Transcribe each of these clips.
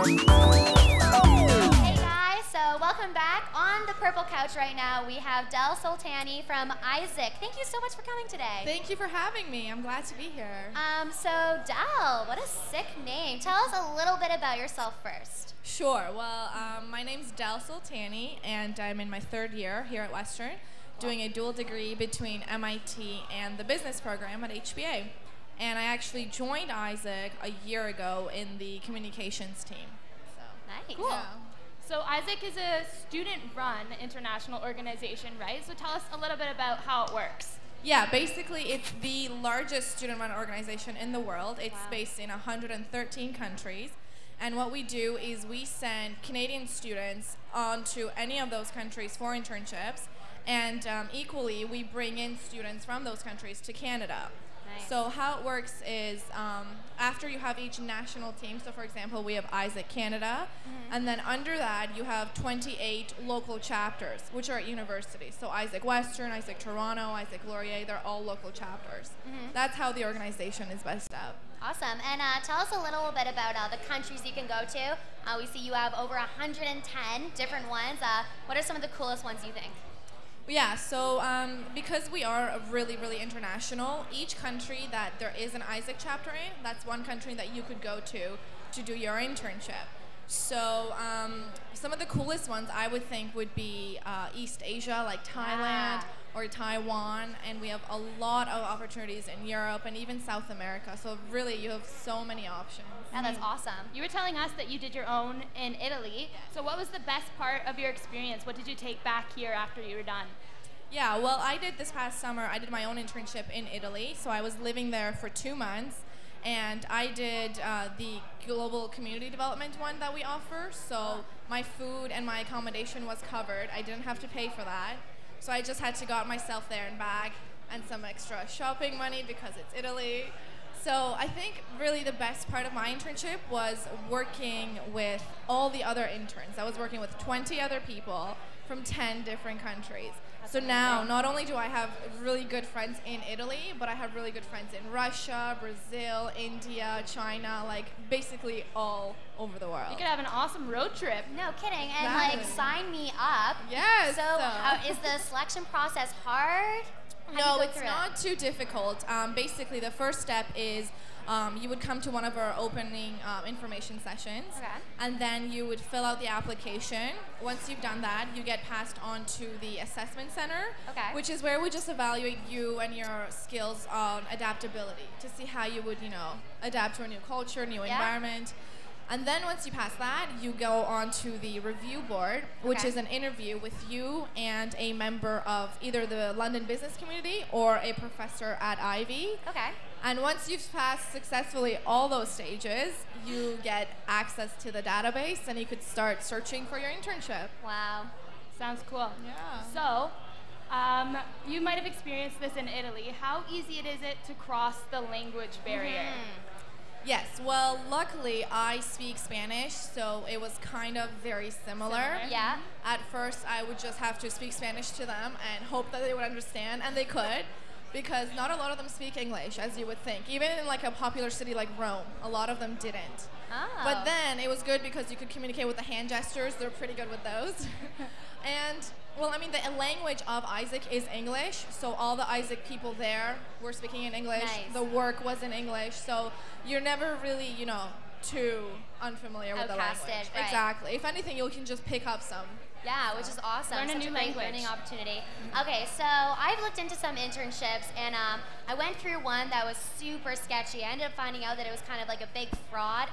Hey guys, so welcome back. On the purple couch right now, we have Del Soltani from AIESEC. Thank you so much for coming today. Thank you for having me. I'm glad to be here. So Del, what a sick name. Tell us a little bit about yourself first. Sure. Well, my name's Del Soltani, and I'm in my third year here at Western, doing a dual degree between MIT and the business program at HBA. And I actually joined AIESEC a year ago in the communications team. So. Nice. Cool. Yeah. So AIESEC is a student-run international organization, right? So tell us a little bit about how it works. Yeah, basically it's the largest student-run organization in the world. It's based in 113 countries. And what we do is we send Canadian students onto any of those countries for internships. And equally, we bring in students from those countries to Canada. Nice. So how it works is after you have each national team, so for example, we have AIESEC Canada, and then under that you have 28 local chapters, which are at universities. So AIESEC Western, AIESEC Toronto, AIESEC Laurier, they're all local chapters. That's how the organization is based up. Awesome. And tell us a little bit about the countries you can go to. We see you have over 110 different ones. What are some of the coolest ones you think? Yeah, so because we are really, really international, each country that there is an AIESEC chapter in, that's one country that you could go to do your internship. So some of the coolest ones I would think would be East Asia, like Thailand or Taiwan, and we have a lot of opportunities in Europe and even South America. So really, you have so many options. Yeah, that's awesome. You were telling us that you did your own in Italy. So what was the best part of your experience? What did you take back here after you were done? Yeah, well, I did this past summer, I did my own internship in Italy. So I was living there for 2 months. And I did the global community development one that we offer. So my food and my accommodation was covered. I didn't have to pay for that. So I just had to got myself there and back and some extra shopping money because it's Italy. So I think really the best part of my internship was working with all the other interns. I was working with 20 other people from 10 different countries. So now, not only do I have really good friends in Italy, but I have really good friends in Russia, Brazil, India, China, like basically all over the world. You could have an awesome road trip. No kidding. And Exactly. like, sign me up. Yes. So is the selection process hard? How do you No, go it's through not too difficult. Basically, the first step is you would come to one of our opening information sessions, and then you would fill out the application. Once you've done that, you get passed on to the assessment center, which is where we just evaluate you and your skills on adaptability to see how you would, adapt to a new culture, new environment. And then once you pass that, you go on to the review board, which is an interview with you and a member of either the London business community or a professor at Ivy. And once you've passed successfully all those stages, you get access to the database and you could start searching for your internship. Wow. Sounds cool. Yeah. So, you might have experienced this in Italy. How easy is it to cross the language barrier? Yes, well, luckily I speak Spanish, so it was kind of very similar. Yeah. At first, I would just have to speak Spanish to them and hope that they would understand, and they could, because not a lot of them speak English, as you would think. Even in like a popular city like Rome, a lot of them didn't. Oh. But then it was good because you could communicate with the hand gestures. They're pretty good with those. And, well, I mean, the language of AIESEC is English, so all the AIESEC people there were speaking in English. Nice. The work was in English, so you're never really, too unfamiliar with the Outcasted, language. right. Exactly. If anything, you can just pick up some. Yeah, which is awesome. Learn a Such new great language. learning opportunity. Okay, so I've looked into some internships, and I went through one that was super sketchy. I ended up finding out that it was kind of like a big fraud.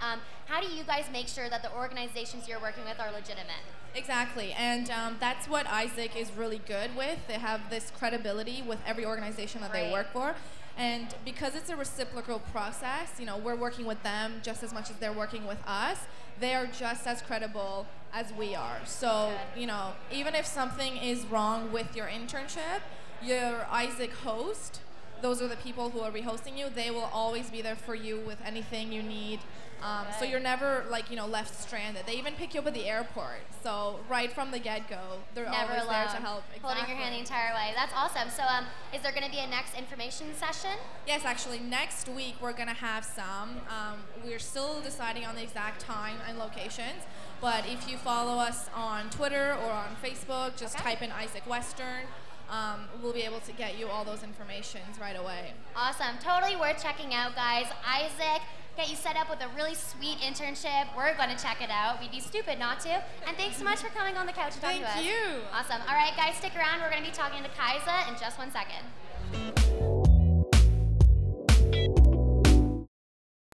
How do you guys make sure that the organizations you're working with are legitimate? Exactly, and that's what AIESEC is really good with. They have this credibility with every organization that they work for. And because it's a reciprocal process, we're working with them just as much as they're working with us. They are just as credible as we are. So, even if something is wrong with your internship, your AIESEC host, those are the people who are rehosting you, they will always be there for you with anything you need. So you're never like, left stranded. They even pick you up at the airport. So right from the get-go, they're Never always alone. there to help. Exactly. Holding your hand the entire way. That's awesome. So is there going to be a next information session? Yes, actually, next week we're going to have some. We're still deciding on the exact time and locations. But if you follow us on Twitter or on Facebook, just type in AIESEC Western. We'll be able to get you all those informations right away. Awesome. Totally worth checking out, guys. AIESEC, get you set up with a really sweet internship. We're going to check it out. We'd be stupid not to. And thanks so much for coming on the couch and talking to us. Thank you. Awesome. All right, guys, stick around. We're going to be talking to Kaisa in just 1 second.